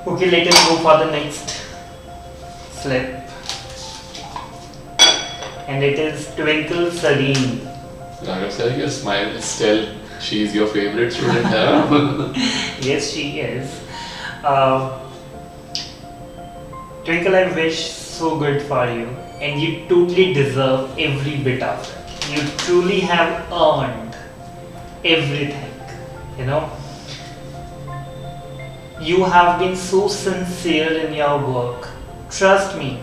Okay, let us go for the next slip. And it is Twinkle Serene. Raghav sir, your smile is still, she is your favorite student, huh? Yes, she is. Uh, Twinkle, I wish so good for you, and you totally deserve every bit of it. You truly have earned everything. You know, you have been so sincere in your work. Trust me,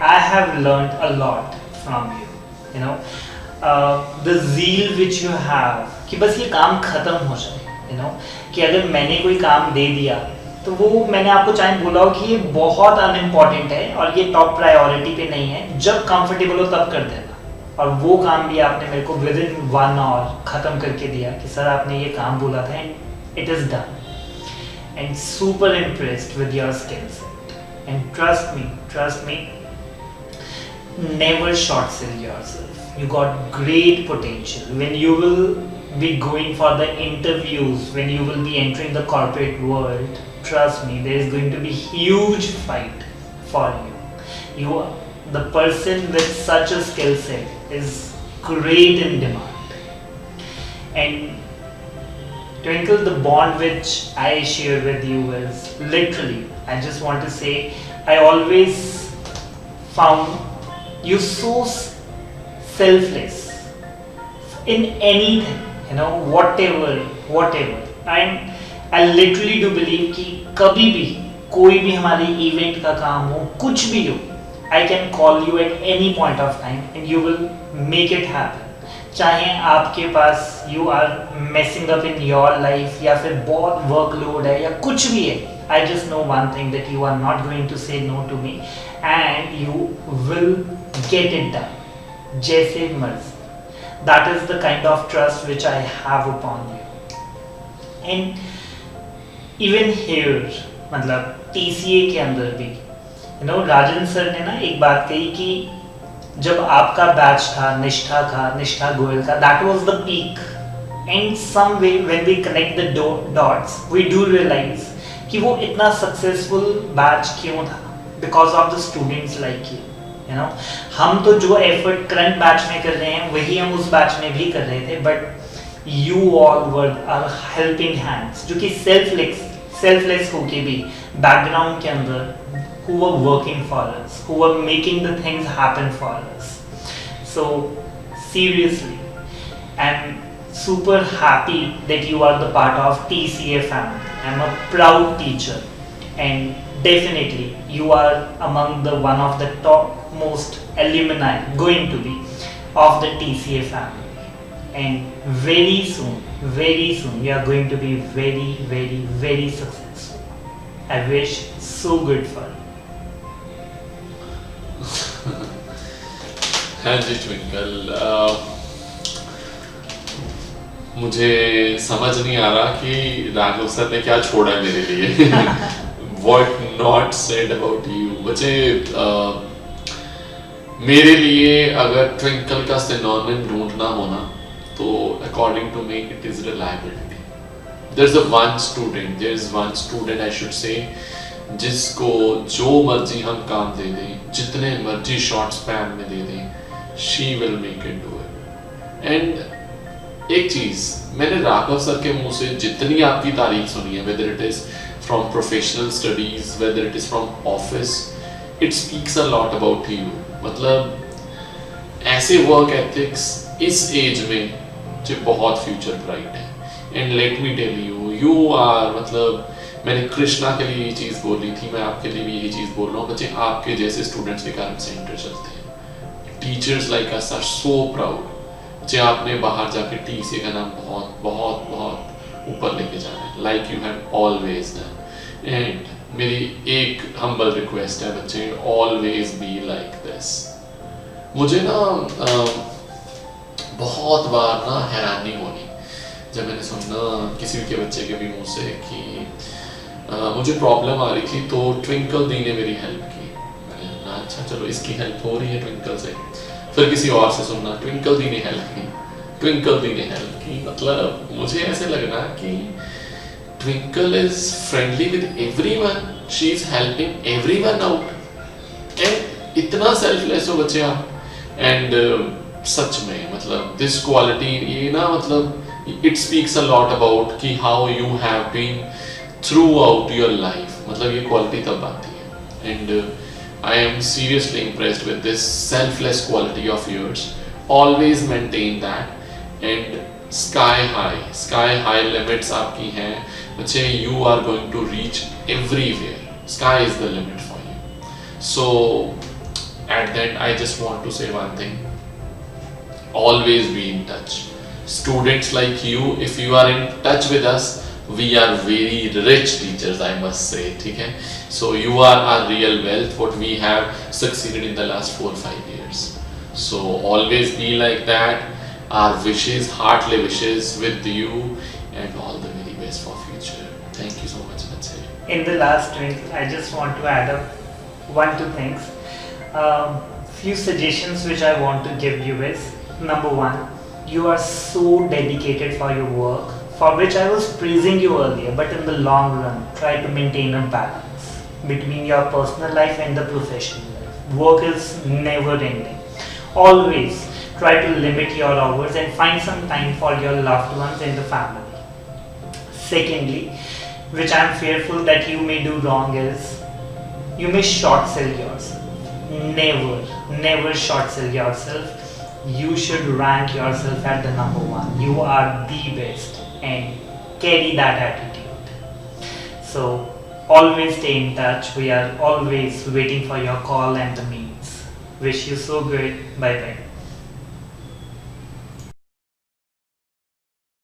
I have learned a lot from you. You know, the zeal which you have कि बस ये काम खत्म हो जाए. You know, कि अगर मैंने कोई काम दे दिया तो वो मैंने आपको चाहे बोला हो कि ये बहुत अनइम्पॉर्टेंट है और ये टॉप प्रायोरिटी पे नहीं है, जब कंफर्टेबल हो तब कर देना. और वो काम भी आपने मेरे को विद इन 1 आवर ख़त्म करके दिया कि सर आपने ये काम बोला था and it is done. And super impressed with your skills. And trust me, never short sell yourself. You got great potential. When you will be going for the interviews, when you will be entering the corporate world, trust me, there is going to be huge fight for you. The person with such a skill set is great in demand. And Twinkle, the bond which I share with you is literally, I just want to say, I always found you so selfless in anything, you know, whatever. And I literally do believe कि कभी भी कोई भी हमारे event का काम हो, कुछ भी हो, I can call you at any point of time and you will make it happen. चाहे आपके पास you are messing up in your life या फिर बहुत workload है या कुछ भी है, I just know one thing, that you are not going to say no to me and you will get it done. जैसे मर्जी. That is the kind of trust which I have upon you. And even here, मतलब TCA के अंदर भी, you know, Rajan sir ने ना एक बात कही कि जब आपका बैच था, निष्ठा गोयल का, that was the peak. And some way when we connect the dots, we do realize कि वो इतना successful बैच क्यों था, because of the students like you. You know, हम तो जो एफर्ट करंट बैच में कर रहे हैं वही हम उस बैच में भी कर रहे थे, but you all were are helping hands जो कि सेल्फलेस होके भी बैकग्राउंड के अंदर who were working for us, who were making the things happen for us. So seriously, I'm super happy that you are the part of TCA family. I'm a proud teacher, and definitely you are among the one of the top most alumni going to be of the TCA family, and very soon you are going to be very successful. I wish so good for you. हाँ जी twinkle, मुझे समझ नहीं आ रहा कि Raghav sir ने क्या छोड़ा है मेरे लिए. What not said about you. मुझे मेरे लिए अगर ट्विंकल का सिनोनिम ढूंढना होना तो according to me it is reliability. there is one student I should say जिसको जो मर्जी हम काम दे दें, जितने मर्जी शॉर्ट स्पैन में दे दें, she will make it do it. and एक चीज मैंने राघव सर के मुंह से जितनी आपकी तारीफ सुनी है, whether it is from professional studies, whether it is from office, it speaks a lot about you. मतलब ऐसे वर्क एथिक्स इस एज में जो बहुत फ्यूचर ब्राइट है. And let me tell you are, मतलब मैंने कृष्णा के लिए ये चीज़ बोली थी, मैं आपके लिए भी यही चीज़ बोल रहा हूँ. बच्चे आपके जैसे स्टूडेंट्स के कारण सेंटर चलते हैं. Teachers like us are so proud जो आपने बाहर जाके TCA का नाम बहुत बहुत बहुत ऊपर लेके जाना है, like you have always done. And मेरी एक हम्बल रिक्वेस्ट है बच्चे, ऑलवेज बी लाइक दिस. मुझे ना बहुत बार ना हैरानी होनी जब मैंने सुना किसी के बच्चे के भी मुंह से कि मुझे प्रॉब्लम आ रही थी तो ट्विंकल दी ने मेरी हेल्प की. मैंने कहा अच्छा चलो इसकी हेल्प हो रही है ट्विंकल से. फिर किसी और से सुनना ट्विंकल दी ने हेल्प की. मतलब मुझे ऐसे लग रहा कि Twinkle is friendly with everyone. She is helping everyone out. And इतना selfless हो बच्चे आप. And सच में मतलब this quality ये ना मतलब it speaks a lot about कि how you have been throughout your life. मतलब ये quality तब आती है. And I am seriously impressed with this selfless quality of yours. Always maintain that. And sky high limits आपकी हैं बच्चे. You are going to reach everywhere. Sky is the limit for you. So at that I just want to say one thing. Always be in touch. Students like you, if you are in touch with us, we are very rich teachers, I must say. ठीक है? So you are our real wealth, what we have succeeded in the last 4-5 years. So always be like that. Our wishes, heartly wishes with you, and all the very best for future. Thank you so much, Bache. In the last Twinkle, I just want to add up 1-2 things. Few suggestions which I want to give you is, number 1, you are so dedicated for your work, for which I was praising you earlier, but in the long run, try to maintain a balance between your personal life and the professional life. Work is never ending. Always try to limit your hours and find some time for your loved ones and the family. Secondly, which I am fearful that you may do wrong is, you may short sell yourself. Never short sell yourself. You should rank yourself at the number 1. You are the best and carry that attitude. So always stay in touch. We are always waiting for your call and the meets. Wish you so good. Bye bye.